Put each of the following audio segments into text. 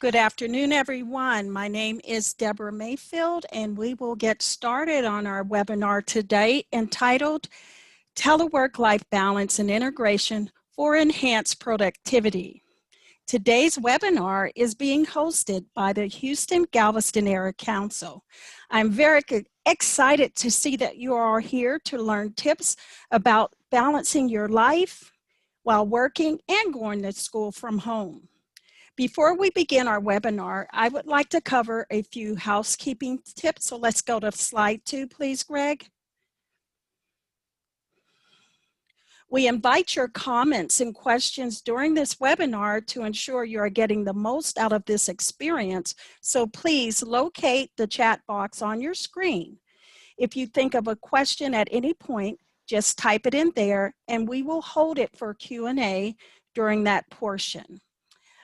Good afternoon, everyone. My name is Deborah Mayfield, and we will get started on our webinar today entitled Telework Life Balance and Integration for Enhanced Productivity. Today's webinar is being hosted by the Houston-Galveston Area Council. I'm very excited to see that you are here to learn tips about balancing your life while working and going to school from home. Before we begin our webinar, I would like to cover a few housekeeping tips. So let's go to slide 2, please, Greg. We invite your comments and questions during this webinar to ensure you are getting the most out of this experience. So please locate the chat box on your screen. If you think of a question at any point, just type it in there and we will hold it for Q&A during that portion.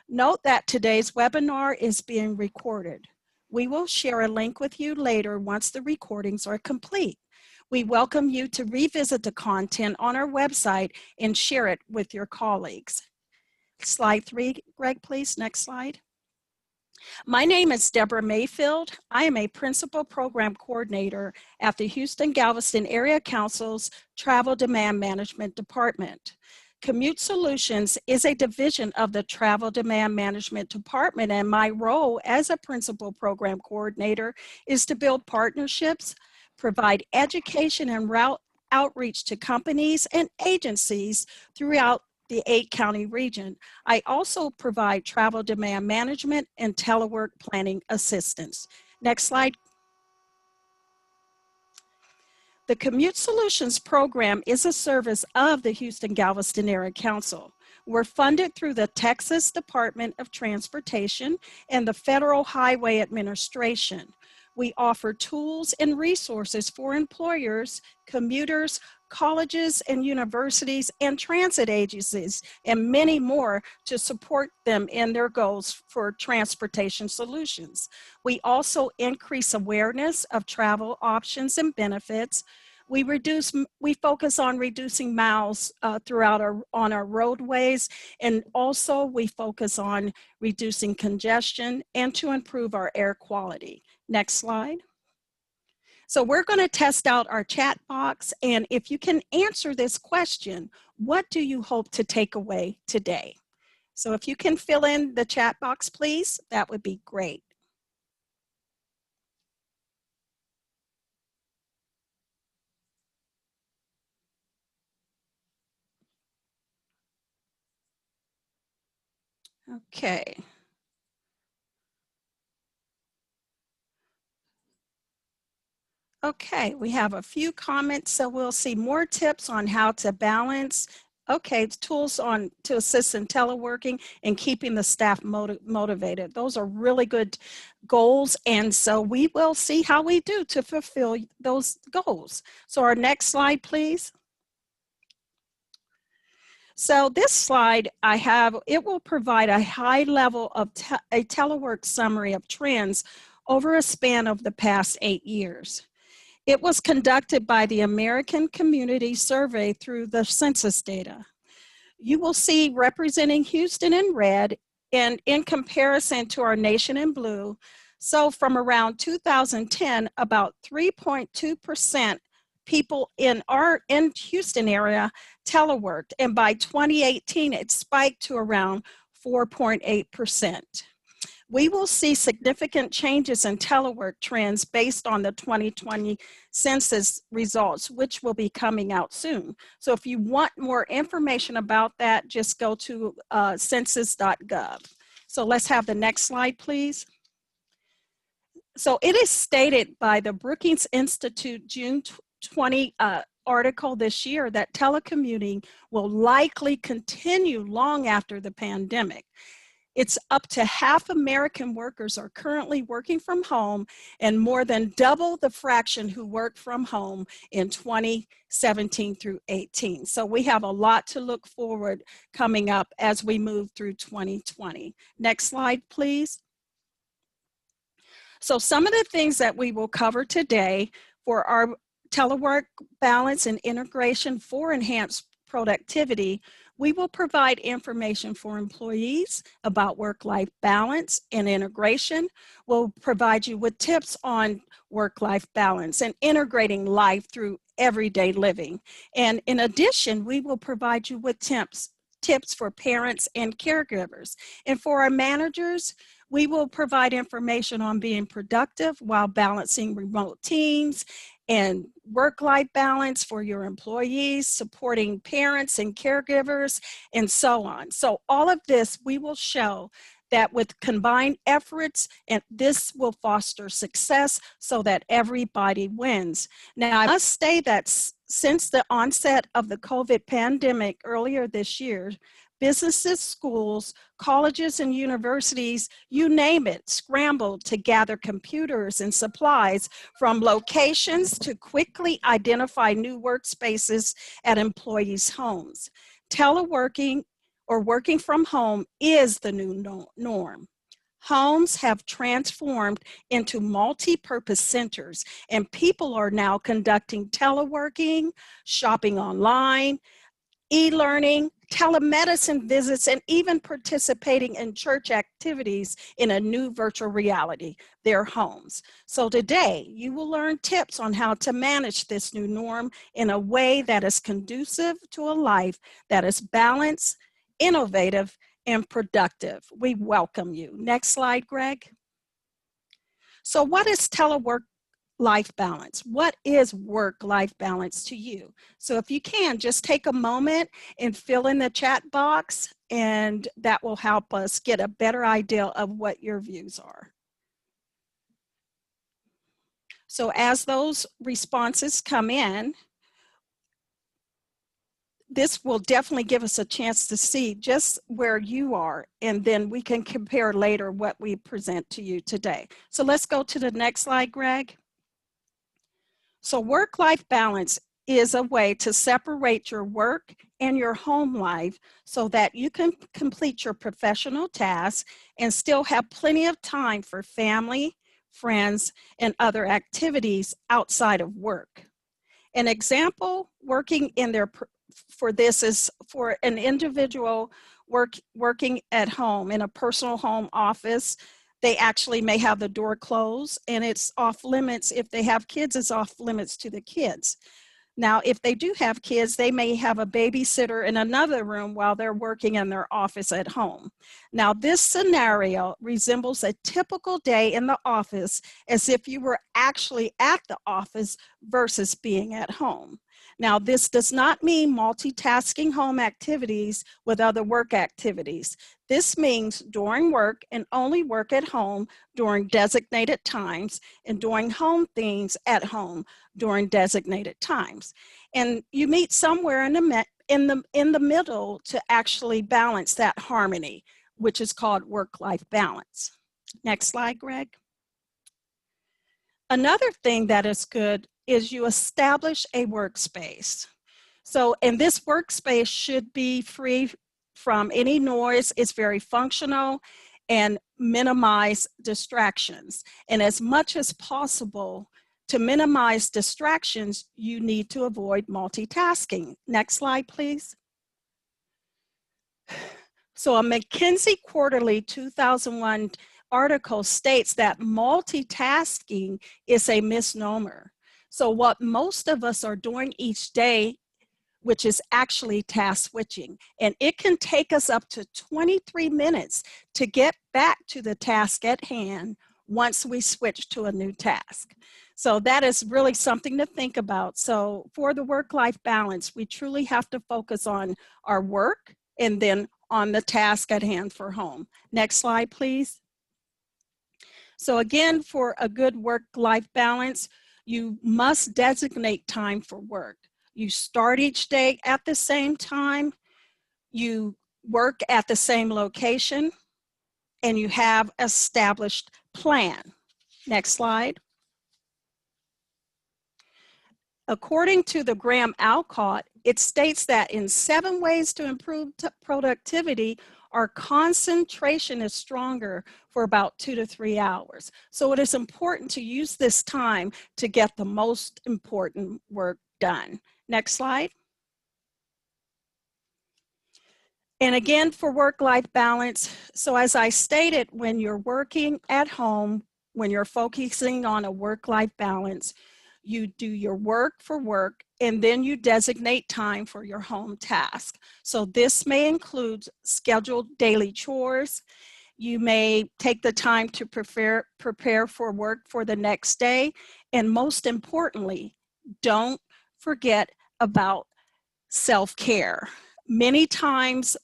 Note that today's webinar is being recorded. We will share a link with you later once the recordings are complete. We welcome you to revisit the content on our website and share it with your colleagues. Slide 3, Greg, please. Next slide. My name is Deborah Mayfield. I am a Principal Program Coordinator at the Houston-Galveston Area Council's Travel Demand Management Department. Commute Solutions is a division of the Travel Demand Management Department, and my role as a Principal Program Coordinator is to build partnerships, provide education and route outreach to companies and agencies throughout the 8-county region. I also provide travel demand management and telework planning assistance. Next slide. The Commute Solutions program is a service of the Houston-Galveston Area Council. We're funded through the Texas Department of Transportation and the Federal Highway Administration. We offer tools and resources for employers, commuters, colleges and universities, and transit agencies, and many more to support them in their goals for transportation solutions. We also increase awareness of travel options and benefits. We focus on reducing miles throughout our roadways, and also we focus on reducing congestion and to improve our air quality. Next slide. So we're going to test out our chat box, and if you can answer this question, what do you hope to take away today? So if you can fill in the chat box, please, that would be great. Okay. Okay, we have a few comments, so we'll see more tips on how to balance. Okay, tools to assist in teleworking and keeping the staff motivated. Those are really good goals, and so we will see how we do to fulfill those goals. So our next slide, please. So this slide it will provide a high level of a telework summary of trends over a span of the past 8 years. It was conducted by the American Community Survey through the census data. You will see representing Houston in red and in comparison to our nation in blue. So from around 2010, about 3.2% people in Houston area teleworked, and by 2018, it spiked to around 4.8%. We will see significant changes in telework trends based on the 2020 census results, which will be coming out soon. So if you want more information about that, just go to census.gov. So let's have the next slide, please. So it is stated by the Brookings Institute June 20 article this year that telecommuting will likely continue long after the pandemic. It's up to half American workers are currently working from home, and more than double the fraction who worked from home in 2017 through 18. So we have a lot to look forward coming up as we move through 2020. Next slide, please. So some of the things that we will cover today for our telework balance and integration for enhanced productivity, We will provide information for employees about work-life balance and integration. We'll provide you with tips on work-life balance and integrating life through everyday living. And in addition, we will provide you with tips for parents and caregivers. And for our managers, we will provide information on being productive while balancing remote teams and work-life balance for your employees, supporting parents and caregivers, and so on. So all of this, we will show that with combined efforts, and this will foster success so that everybody wins. Now, I must say that since the onset of the COVID pandemic earlier this year, businesses, schools, colleges, and universities, you name it, scrambled to gather computers and supplies from locations to quickly identify new workspaces at employees' homes. Teleworking or working from home is the new norm. Homes have transformed into multi-purpose centers, and people are now conducting teleworking, shopping online, e-learning, telemedicine visits, and even participating in church activities in a new virtual reality, their homes. So today, you will learn tips on how to manage this new norm in a way that is conducive to a life that is balanced, innovative, and productive. We welcome you. Next slide, Greg. So what is telework life balance? What is work-life balance to you? So if you can, just take a moment and fill in the chat box, and that will help us get a better idea of what your views are. So as those responses come in, this will definitely give us a chance to see just where you are, and then we can compare later what we present to you today. So let's go to the next slide, Greg. So work-life balance is a way to separate your work and your home life so that you can complete your professional tasks and still have plenty of time for family, friends, and other activities outside of work. An example for this is for an individual working at home in a personal home office. They actually may have the door closed, and it's off limits. If they have kids, it's off limits to the kids. Now, if they do have kids, they may have a babysitter in another room while they're working in their office at home. Now, this scenario resembles a typical day in the office, as if you were actually at the office versus being at home. Now, this does not mean multitasking home activities with other work activities. This means during work and only work at home during designated times, and doing home things at home during designated times. And you meet somewhere in the middle to actually balance that harmony, which is called work-life balance. Next slide, Greg. Another thing that is good is you establish a workspace. So, and this workspace should be free from any noise. It's very functional and minimize distractions. And as much as possible, to minimize distractions, you need to avoid multitasking. Next slide, please. So a McKinsey Quarterly 2001 article states that multitasking is a misnomer. So what most of us are doing each day, which is actually task switching, and it can take us up to 23 minutes to get back to the task at hand once we switch to a new task. So that is really something to think about. So for the work-life balance, we truly have to focus on our work and then on the task at hand for home. Next slide, please. So again, for a good work-life balance, you must designate time for work. You start each day at the same time, you work at the same location, and you have established plan. Next slide. According to the Graham-Alcott, it states that in 7 ways to improve productivity, our concentration is stronger for about 2 to 3 hours. So it is important to use this time to get the most important work done. Next slide. And again, for work-life balance, so as I stated, when you're working at home, when you're focusing on a work-life balance, you do your work for work, and then you designate time for your home task. So this may include scheduled daily chores. You may take the time to prepare for work for the next day. And most importantly, don't forget about self-care. Many times,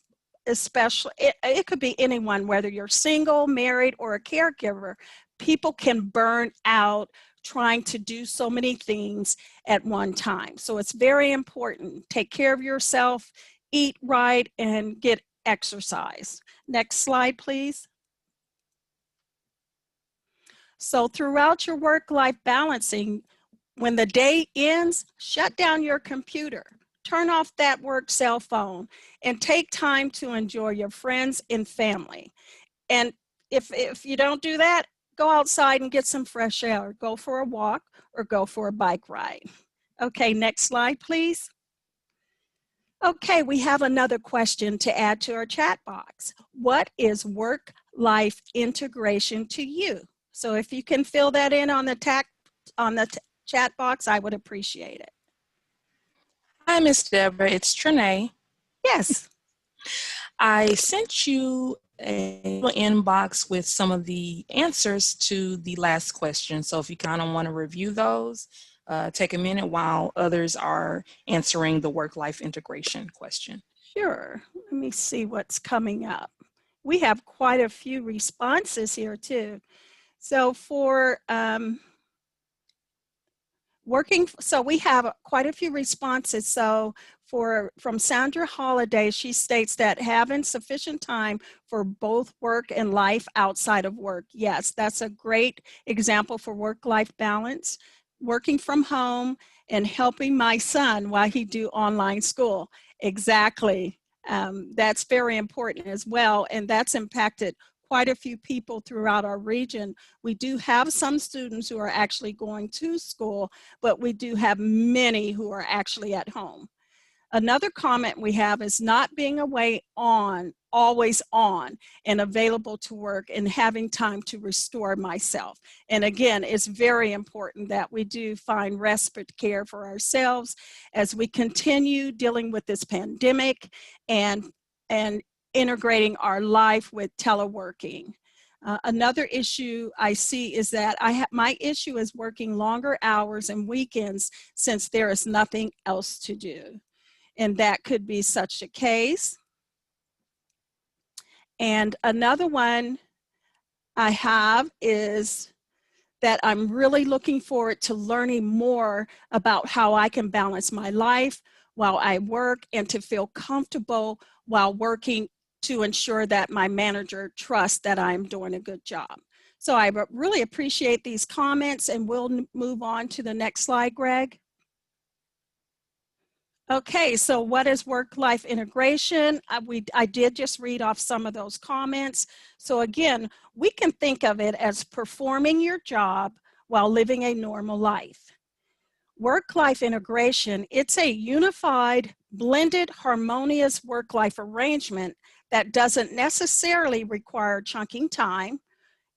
especially, it could be anyone, whether you're single, married, or a caregiver, people can burn out trying to do so many things at one time. So it's very important. Take care of yourself, eat right, and get exercise. Next slide, please. So throughout your work-life balancing, when the day ends, shut down your computer, turn off that work cell phone, and take time to enjoy your friends and family. And if you don't do that, go outside and get some fresh air. Go for a walk or go for a bike ride. Okay, next slide, please. Okay, we have another question to add to our chat box. What is work-life integration to you? So if you can fill that in on the chat box, I would appreciate it. Hi, Miss Deborah. It's Trinae. Yes. I sent you a little inbox with some of the answers to the last question. So if you kind of want to review those, take a minute while others are answering the work-life integration question. Sure. Let me see what's coming up. We have quite a few responses here too. So for so we have quite a few responses. So from Sandra Holiday, she states that having sufficient time for both work and life outside of work. Yes, that's a great example for work-life balance. Working from home and helping my son while he do online school. Exactly. That's very important as well, and that's impacted quite a few people throughout our region. We do have some students who are actually going to school, but we do have many who are actually at home. Another comment we have is not being always on and available to work and having time to restore myself. And again, it's very important that we do find respite care for ourselves as we continue dealing with this pandemic and integrating our life with teleworking. Another issue I see is that my issue is working longer hours and weekends since there is nothing else to do. And that could be such a case. And another one I have is that I'm really looking forward to learning more about how I can balance my life while I work and to feel comfortable while working to ensure that my manager trusts that I'm doing a good job. So I really appreciate these comments, and we'll move on to the next slide, Greg. Okay, so what is work-life integration? I did just read off some of those comments. So again, we can think of it as performing your job while living a normal life. Work-life integration, it's a unified, blended, harmonious work-life arrangement that doesn't necessarily require chunking time,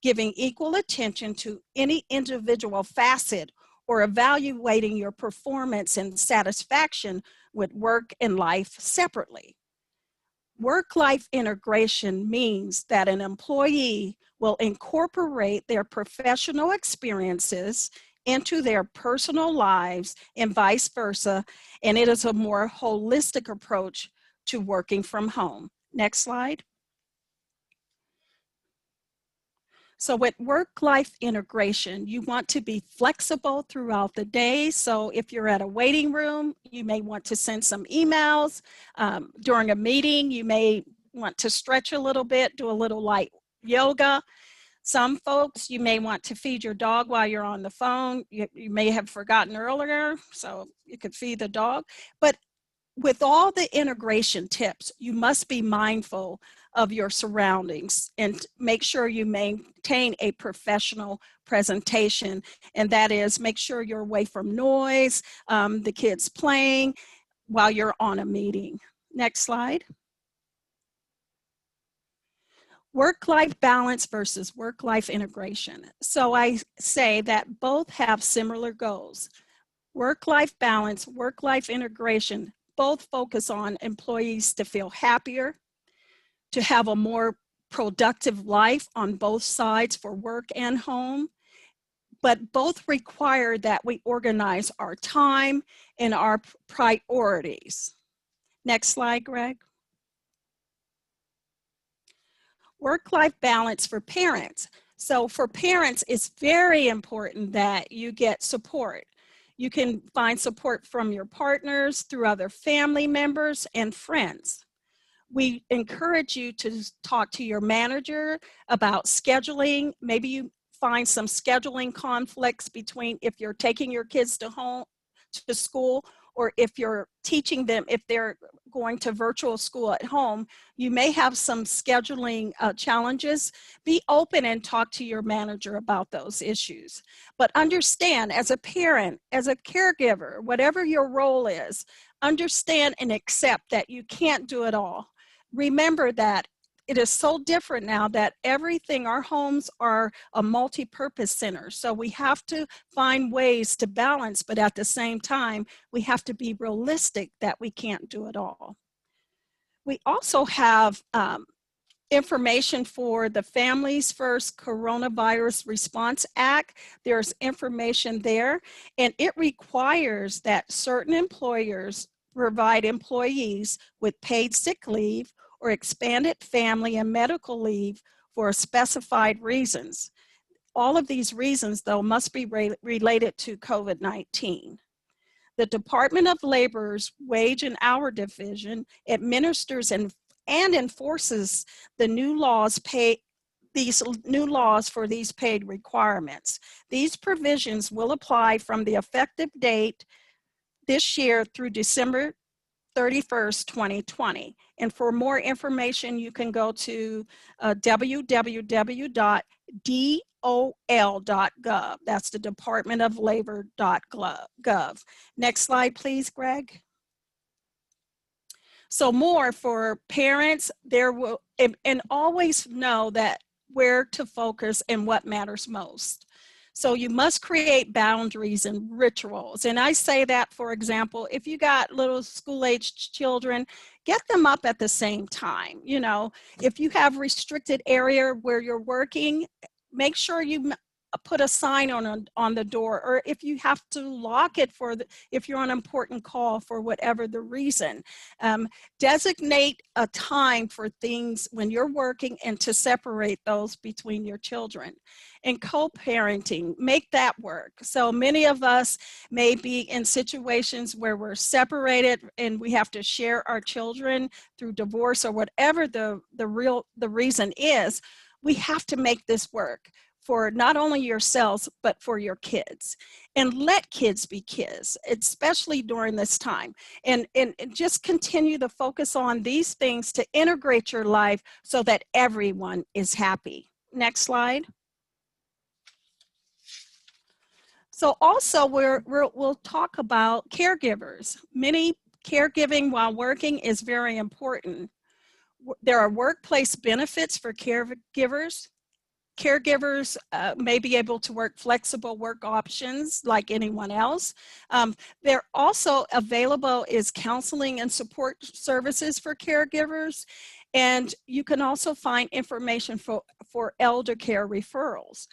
giving equal attention to any individual facet, or evaluating your performance and satisfaction with work and life separately. Work-life integration means that an employee will incorporate their professional experiences into their personal lives and vice versa, and it is a more holistic approach to working from home. Next slide. So with work-life integration, you want to be flexible throughout the day. So if you're at a waiting room, you may want to send some emails. During a meeting, you may want to stretch a little bit, do a little light yoga. Some folks, you may want to feed your dog while you're on the phone. You may have forgotten earlier, so you could feed the dog. But with all the integration tips, you must be mindful of your surroundings and make sure you maintain a professional presentation. And that is, make sure you're away from noise, the kids playing while you're on a meeting. Next slide. Work-life balance versus work-life integration. So I say that both have similar goals. Work-life balance, work-life integration, both focus on employees to feel happier, to have a more productive life on both sides for work and home, but both require that we organize our time and our priorities. Next slide, Greg. Work-life balance for parents. So for parents, it's very important that you get support. You can find support from your partners, through other family members and friends. We encourage you to talk to your manager about scheduling. Maybe you find some scheduling conflicts between if you're taking your kids to school, or if you're teaching them, if they're going to virtual school at home, you may have some scheduling challenges. Be open and talk to your manager about those issues. But understand, as a parent, as a caregiver, whatever your role is, understand and accept that you can't do it all. Remember that it is so different now that everything, our homes are a multi-purpose center. So we have to find ways to balance, but at the same time, we have to be realistic that we can't do it all. We also have information for the Families First Coronavirus Response Act. There's information there, and it requires that certain employers provide employees with paid sick leave or expanded family and medical leave for specified reasons. All of these reasons, though, must be related to COVID-19. The Department of Labor's Wage and Hour Division administers and enforces the new laws for these paid requirements. These provisions will apply from the effective date this year through December 31st, 2020. And for more information, you can go to www.dol.gov. That's the Department of Labor.gov. Next slide, please, Greg. So more for parents, there will, and always know that where to focus and what matters most. So you must create boundaries and rituals. And I say that, for example, if you got little school-aged children, get them up at the same time. You know, if you have restricted area where you're working, make sure you put a sign on the door, or if you have to lock it if you're on an important call for whatever the reason. Designate a time for things when you're working and to separate those between your children. And co-parenting, make that work. So many of us may be in situations where we're separated and we have to share our children through divorce or whatever the reason is. We have to make this work for not only yourselves, but for your kids. And let kids be kids, especially during this time. And just continue to focus on these things to integrate your life so that everyone is happy. Next slide. So also we'll talk about caregivers. Many caregiving while working is very important. There are workplace benefits for caregivers. Caregivers may be able to work flexible work options like anyone else. They're also available is counseling and support services for caregivers. And you can also find information for elder care referrals.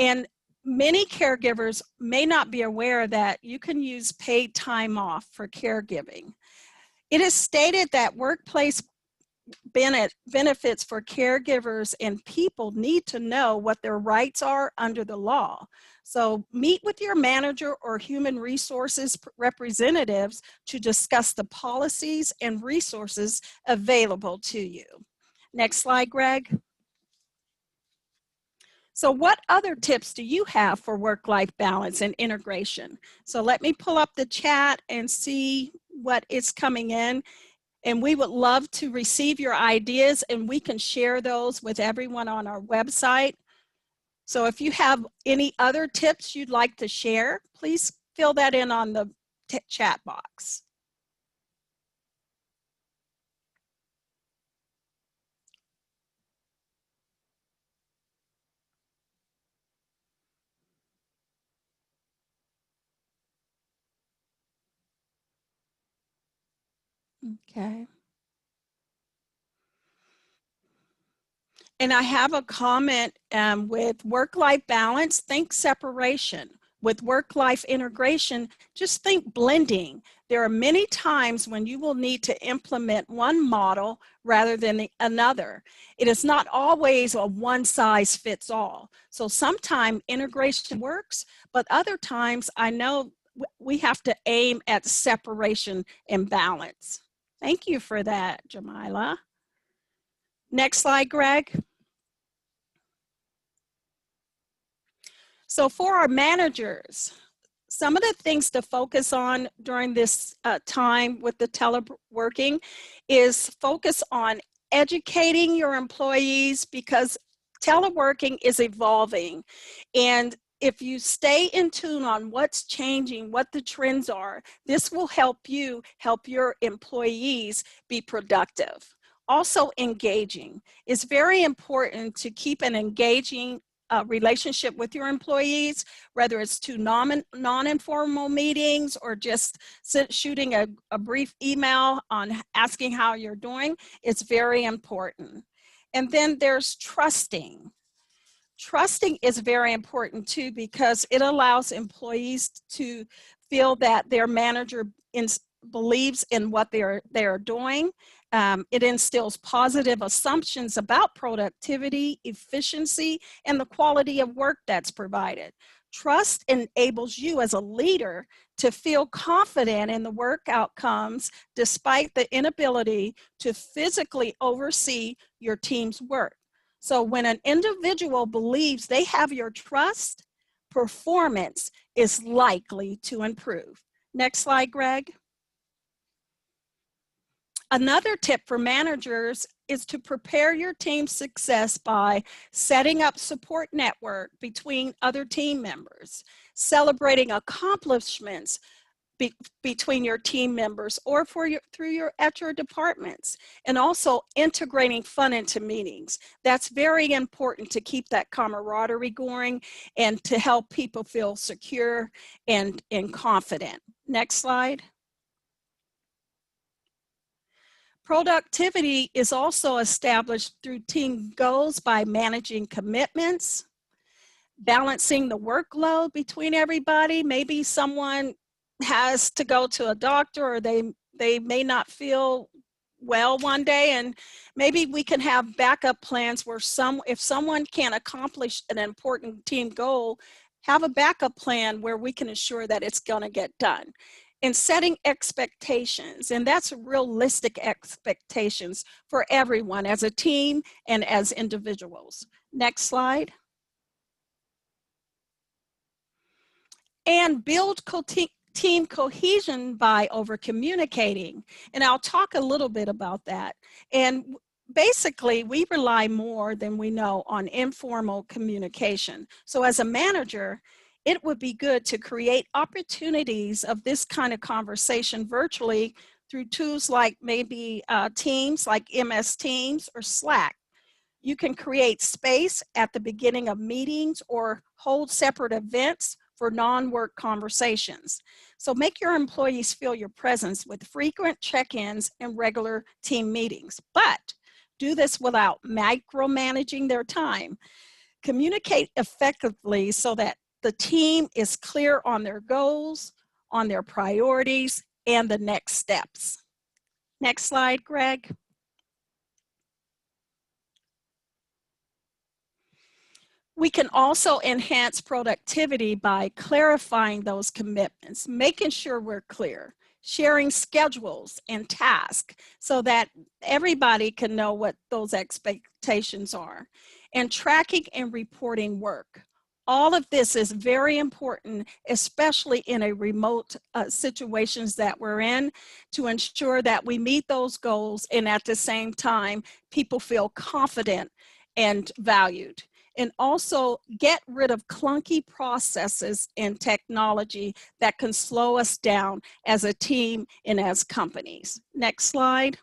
And many caregivers may not be aware that you can use paid time off for caregiving. It is stated that workplace benefits for caregivers and people need to know what their rights are under the law. So meet with your manager or human resources representatives to discuss the policies and resources available to you. Next slide, Greg. So what other tips do you have for work-life balance and integration? So let me pull up the chat and see what is coming in. And we would love to receive your ideas, and we can share those with everyone on our website. So if you have any other tips you'd like to share, please fill that in on the chat box. Okay. And I have a comment with work-life balance, think separation. With work-life integration, just think blending. There are many times when you will need to implement one model rather than another. It is not always a one-size-fits-all. So sometimes integration works, but other times I know we have to aim at separation and balance. Thank you for that, Jamila. Next slide, Greg. So for our managers, some of the things to focus on during this time with the teleworking is focus on educating your employees, because teleworking is evolving. And if you stay in tune on what's changing, what the trends are, this will help you help your employees be productive. Also, engaging. It's very important to keep an engaging relationship with your employees, whether it's to non-informal meetings or just shooting a brief email on asking how you're doing. It's very important. And then there's trusting. Trusting is very important too, because it allows employees to feel that their manager believes in what they're doing. It instills positive assumptions about productivity, efficiency, and the quality of work that's provided. Trust enables you as a leader to feel confident in the work outcomes despite the inability to physically oversee your team's work. So when an individual believes they have your trust, performance is likely to improve. Next slide, Greg. Another tip for managers is to prepare your team's success by setting up support network between other team members, celebrating accomplishments between your team members or at your departments, and also integrating fun into meetings. That's very important to keep that camaraderie going and to help people feel secure and confident. Next slide. Productivity is also established through team goals by managing commitments, balancing the workload between everybody. Maybe someone has to go to a doctor, or they may not feel well one day, and maybe we can have backup plans where if someone can't accomplish an important team goal, have a backup plan where we can ensure that it's going to get done. And setting expectations, and that's realistic expectations for everyone as a team and as individuals. Next slide. And build team cohesion by over communicating. And I'll talk a little bit about that. And basically, we rely more than we know on informal communication. So as a manager, it would be good to create opportunities of this kind of conversation virtually through tools like maybe Teams, like MS Teams or Slack. You can create space at the beginning of meetings or hold separate events for non-work conversations. So make your employees feel your presence with frequent check-ins and regular team meetings. But do this without micromanaging their time. Communicate effectively so that the team is clear on their goals, on their priorities, and the next steps. Next slide, Greg. We can also enhance productivity by clarifying those commitments, making sure we're clear, sharing schedules and tasks so that everybody can know what those expectations are, and tracking and reporting work. All of this is very important, especially in a remote situations that we're in, to ensure that we meet those goals and at the same time, people feel confident and valued. And also get rid of clunky processes and technology that can slow us down as a team and as companies. Next slide.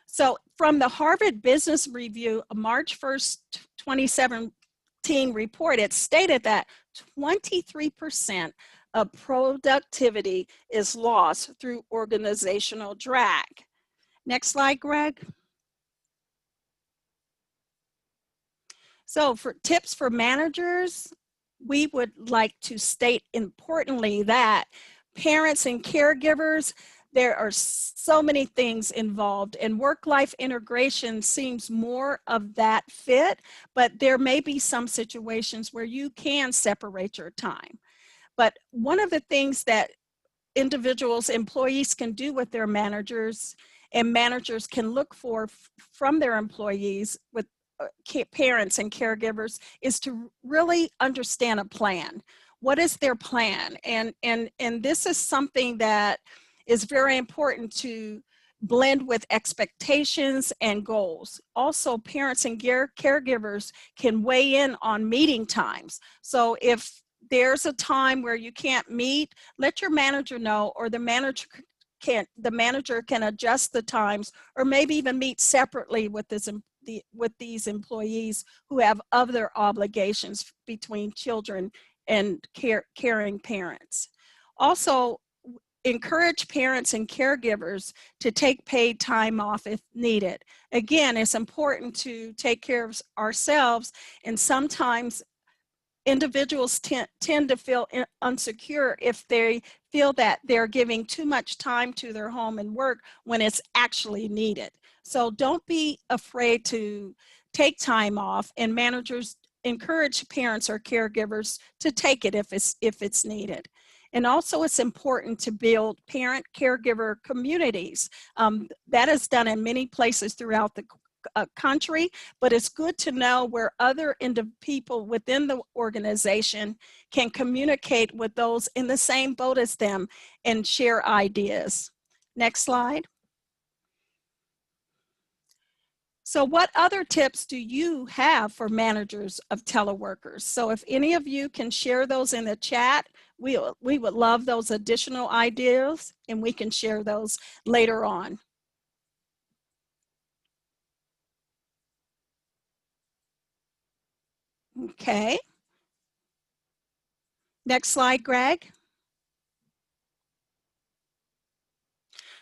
So from the Harvard Business Review, a March 1st, 2017 report, it stated that 23% of productivity is lost through organizational drag. Next slide, Greg. So for tips for managers, we would like to state importantly that parents and caregivers, there are so many things involved, and work-life integration seems more of that fit, but there may be some situations where you can separate your time. But one of the things that individuals, employees can do with their managers, and managers can look for from their employees with parents and caregivers, is to really understand a plan. What is their plan? And this is something that is very important to blend with expectations and goals. Also, parents and caregivers can weigh in on meeting times. So if there's a time where you can't meet, let your manager know, or the manager can adjust the times, or maybe even meet separately with these employees who have other obligations between children and caring parents. Also, encourage parents and caregivers to take paid time off if needed. Again, it's important to take care of ourselves, and sometimes individuals tend to feel insecure if they feel that they're giving too much time to their home and work when it's actually needed. So don't be afraid to take time off, and managers encourage parents or caregivers to take it if it's needed. And also, it's important to build parent-caregiver communities. That is done in many places throughout the country, but it's good to know where other people within the organization can communicate with those in the same boat as them and share ideas. Next slide. So what other tips do you have for managers of teleworkers? So if any of you can share those in the chat, we would love those additional ideas, and we can share those later on. Okay. Next slide, Greg.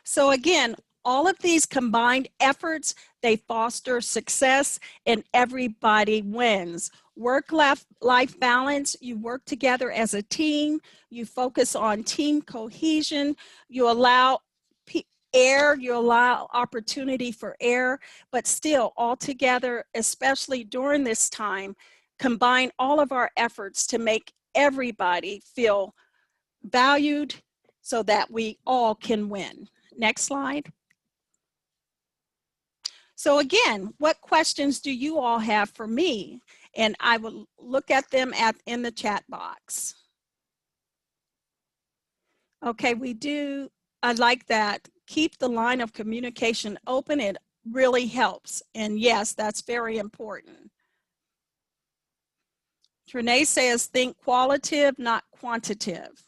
So again, all of these combined efforts, they foster success, and everybody wins. Work-life balance, you work together as a team, you focus on team cohesion, you allow you allow opportunity for error, but still all together, especially during this time, combine all of our efforts to make everybody feel valued so that we all can win. Next slide. So again, what questions do you all have for me? And I will look at them in the chat box. Okay, I like that. Keep the line of communication open. It really helps. And yes, that's very important. Renee says, think qualitative, not quantitative.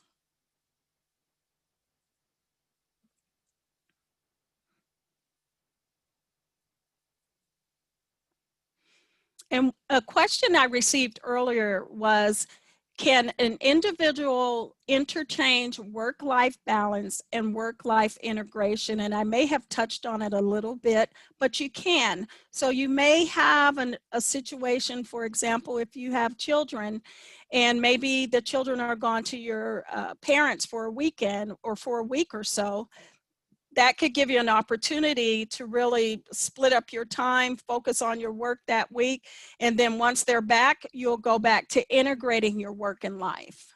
And a question I received earlier was, can an individual interchange work-life balance and work-life integration? And I may have touched on it a little bit, but you can. So you may have a situation, for example, if you have children, and maybe the children are gone to your parents for a weekend or for a week or so. That could give you an opportunity to really split up your time, focus on your work that week, and then once they're back, you'll go back to integrating your work and life.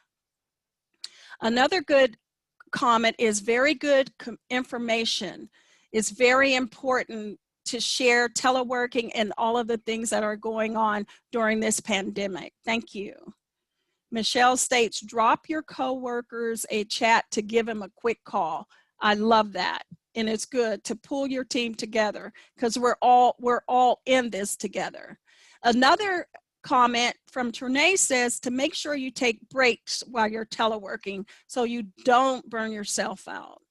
Another good comment is very good information. It's very important to share teleworking and all of the things that are going on during this pandemic. Thank you. Michelle states, drop your coworkers a chat to give them a quick call. I love that. And it's good to pull your team together because we're all in this together. Another comment from Trinae says to make sure you take breaks while you're teleworking so you don't burn yourself out.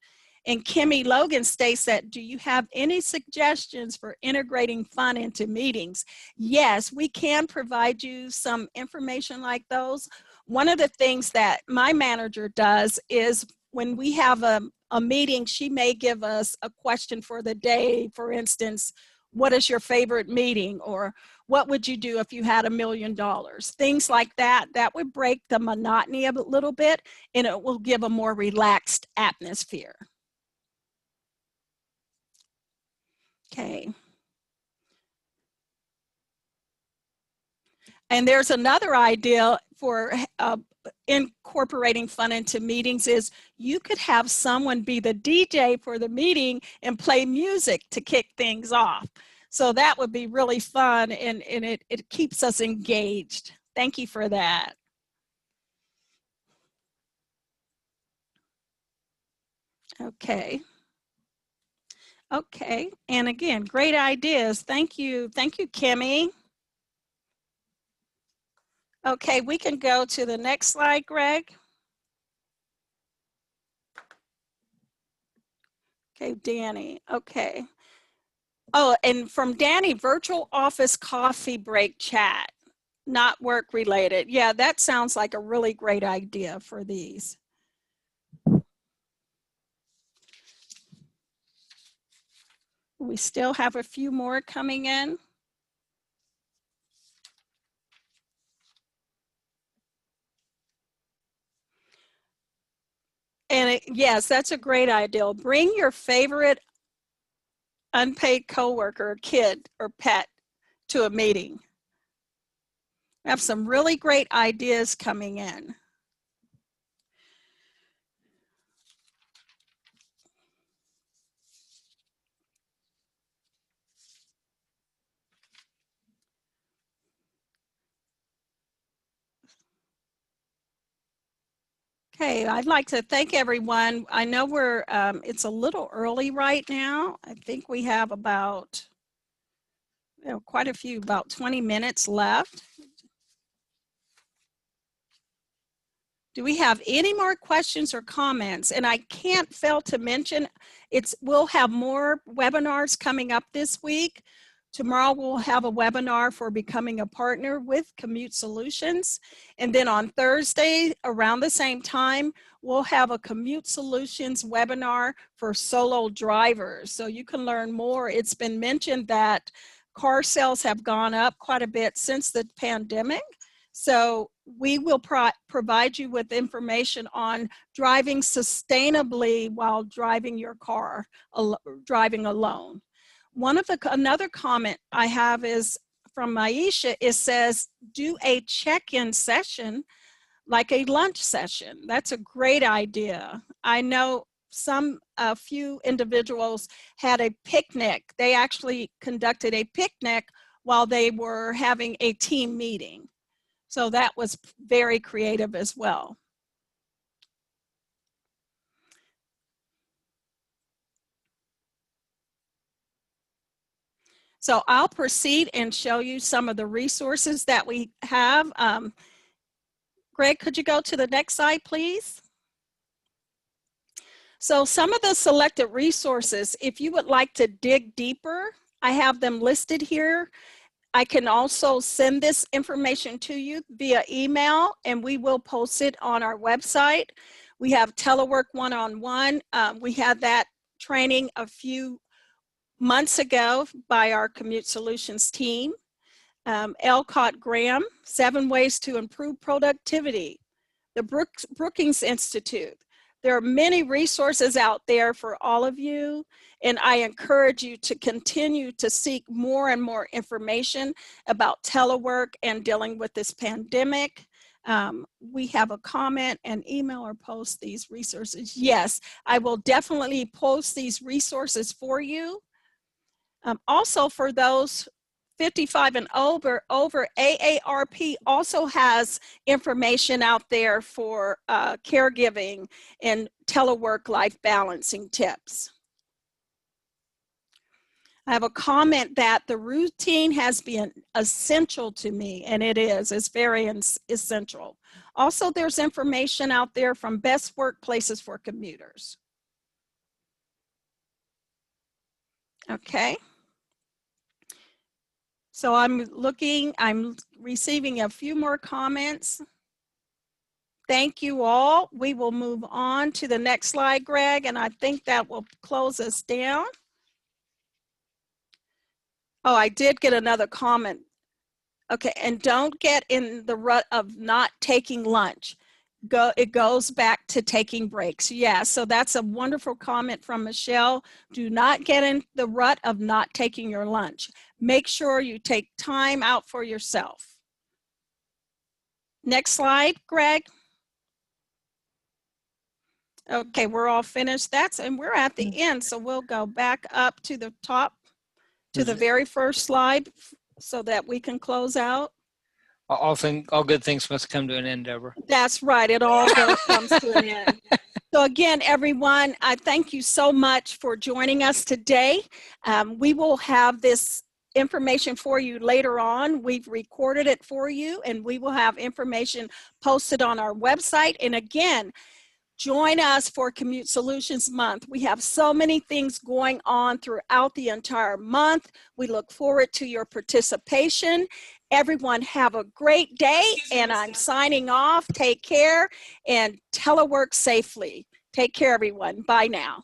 And Kimmy Logan states that, do you have any suggestions for integrating fun into meetings? Yes, we can provide you some information like those. One of the things that my manager does is when we have a meeting, she may give us a question for the day. For instance, what is your favorite meeting? Or what would you do if you had $1 million? Things like that. That would break the monotony a little bit, and it will give a more relaxed atmosphere. Okay. And there's another idea for incorporating fun into meetings is you could have someone be the DJ for the meeting and play music to kick things off. So that would be really fun, and it keeps us engaged. Thank you for that. Okay. Okay, and again, great ideas. Thank you, Kimmy. Okay, we can go to the next slide, Greg. Okay, Danny, okay. Oh, and from Danny, virtual office coffee break chat, not work related. Yeah, that sounds like a really great idea for these. We still have a few more coming in. And yes, that's a great idea. Bring your favorite unpaid coworker, kid, or pet to a meeting. We have some really great ideas coming in. Okay, I'd like to thank everyone. I know we're, it's a little early right now. I think we have about, quite a few, about 20 minutes left. Do we have any more questions or comments? And I can't fail to mention, we'll have more webinars coming up this week. Tomorrow we'll have a webinar for becoming a partner with Commute Solutions. And then on Thursday, around the same time, we'll have a Commute Solutions webinar for solo drivers. So you can learn more. It's been mentioned that car sales have gone up quite a bit since the pandemic. So we will provide you with information on driving sustainably while driving your car, driving alone. Another comment I have is from Maisha. It says, do a check-in session like a lunch session. That's a great idea. I know a few individuals had a picnic. They actually conducted a picnic while they were having a team meeting. So that was very creative as well. So I'll proceed and show you some of the resources that we have. Greg, could you go to the next slide, please? So some of the selected resources, if you would like to dig deeper, I have them listed here. I can also send this information to you via email, and we will post it on our website. We have Telework one-on-one. We had that training a few months ago by our Commute Solutions team. Elcott Graham, 7 Ways to Improve Productivity. The Brookings Institute. There are many resources out there for all of you, and I encourage you to continue to seek more and more information about telework and dealing with this pandemic. We have a comment and email or post these resources. Yes, I will definitely post these resources for you. Also, for those 55 and over, AARP also has information out there for caregiving and telework life balancing tips. I have a comment that the routine has been essential to me, and it is. It's very essential. Also, there's information out there from best workplaces for commuters. Okay. So I'm receiving a few more comments. Thank you all. We will move on to the next slide, Greg, and I think that will close us down. Oh, I did get another comment. Okay, and don't get in the rut of not taking lunch. It goes back to taking breaks. Yeah, so that's a wonderful comment from Michelle. Do not get in the rut of not taking your lunch. Make sure you take time out for yourself. Next slide, Greg. Okay, we're all finished. And we're at the end, so we'll go back up to the top, to the very first slide so that we can close out. All good things must come to an end, Deborah. That's right. It all comes to an end. So again, everyone, I thank you so much for joining us today. We will have this information for you later on. We've recorded it for you, and we will have information posted on our website. And again, join us for Commute Solutions Month. We have so many things going on throughout the entire month. We look forward to your participation. Everyone have a great day, and I'm signing off. Take care and telework safely. Take care, everyone. Bye now.